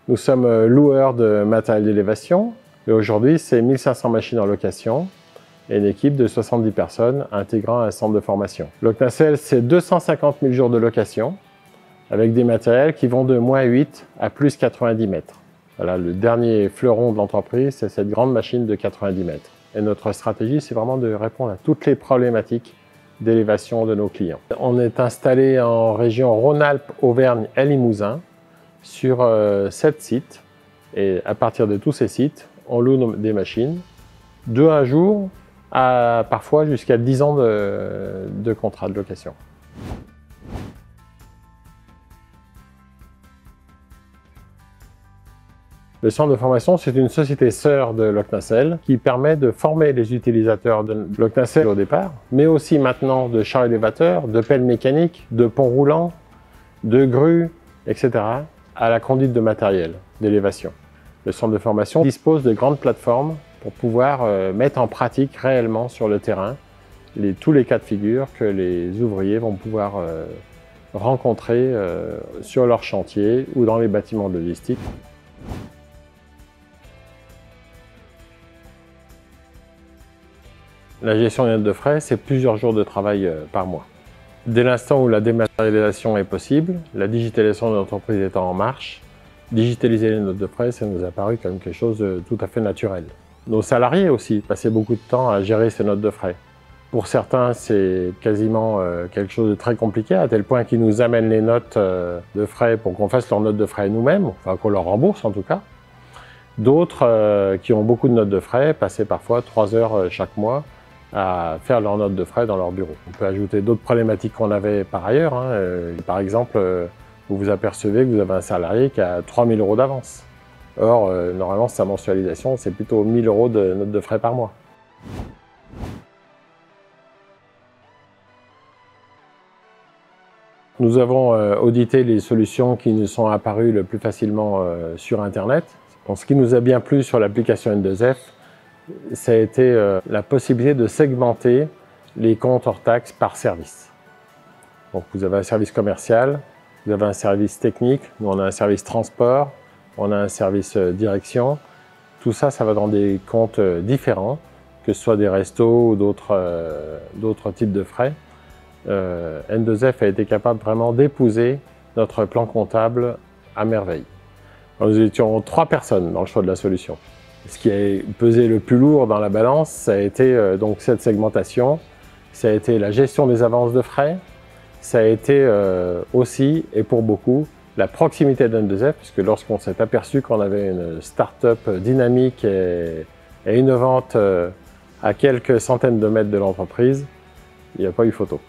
Nous sommes loueurs de matériel d'élévation et aujourd'hui, c'est 1500 machines en location et une équipe de 70 personnes intégrant un centre de formation. Loc-Nacelle, c'est 250 000 jours de location avec des matériels qui vont de -8 à plus 90 mètres. Voilà, le dernier fleuron de l'entreprise, c'est cette grande machine de 90 mètres. Et notre stratégie, c'est vraiment de répondre à toutes les problématiques d'élévation de nos clients. On est installé en région Rhône-Alpes, Auvergne et Limousin sur 7 sites. Et à partir de tous ces sites, on loue des machines de un jour à parfois jusqu'à 10 ans de contrat de location. Le centre de formation, c'est une société sœur de Loc-Nacelle qui permet de former les utilisateurs de Loc-Nacelle au départ, mais aussi maintenant de chars élévateurs, de pelles mécaniques, de ponts roulants, de grues, etc. à la conduite de matériel d'élévation. Le centre de formation dispose de grandes plateformes pour pouvoir mettre en pratique réellement sur le terrain tous les cas de figure que les ouvriers vont pouvoir rencontrer sur leur chantier ou dans les bâtiments logistiques. La gestion des notes de frais, c'est plusieurs jours de travail par mois. Dès l'instant où la dématérialisation est possible, la digitalisation de l'entreprise étant en marche, digitaliser les notes de frais, ça nous a paru comme quelque chose de tout à fait naturel. Nos salariés aussi passaient beaucoup de temps à gérer ces notes de frais. Pour certains, c'est quasiment quelque chose de très compliqué, à tel point qu'ils nous amènent les notes de frais pour qu'on fasse leurs notes de frais nous-mêmes, enfin qu'on leur rembourse en tout cas. D'autres qui ont beaucoup de notes de frais passaient parfois 3 heures chaque mois à faire leurs notes de frais dans leur bureau. On peut ajouter d'autres problématiques qu'on avait par ailleurs. Par exemple, vous vous apercevez que vous avez un salarié qui a 3 000 € d'avance. Or, normalement, sa mensualisation, c'est plutôt 1 000 € de notes de frais par mois. Nous avons audité les solutions qui nous sont apparues le plus facilement sur Internet. Bon, ce qui nous a bien plu sur l'application N2F, ça a été la possibilité de segmenter les comptes hors taxes par service. Donc vous avez un service commercial, vous avez un service technique, nous on a un service transport, on a un service direction. Tout ça, ça va dans des comptes différents, que ce soit des restos ou d'autres types de frais. N2F a été capable vraiment d'épouser notre plan comptable à merveille. Alors, nous étions 3 personnes dans le choix de la solution. Ce qui a pesé le plus lourd dans la balance, ça a été donc cette segmentation, ça a été la gestion des avances de frais, ça a été aussi, et pour beaucoup, la proximité d'N2F, puisque lorsqu'on s'est aperçu qu'on avait une start-up dynamique et innovante à quelques centaines de mètres de l'entreprise, il n'y a pas eu photo.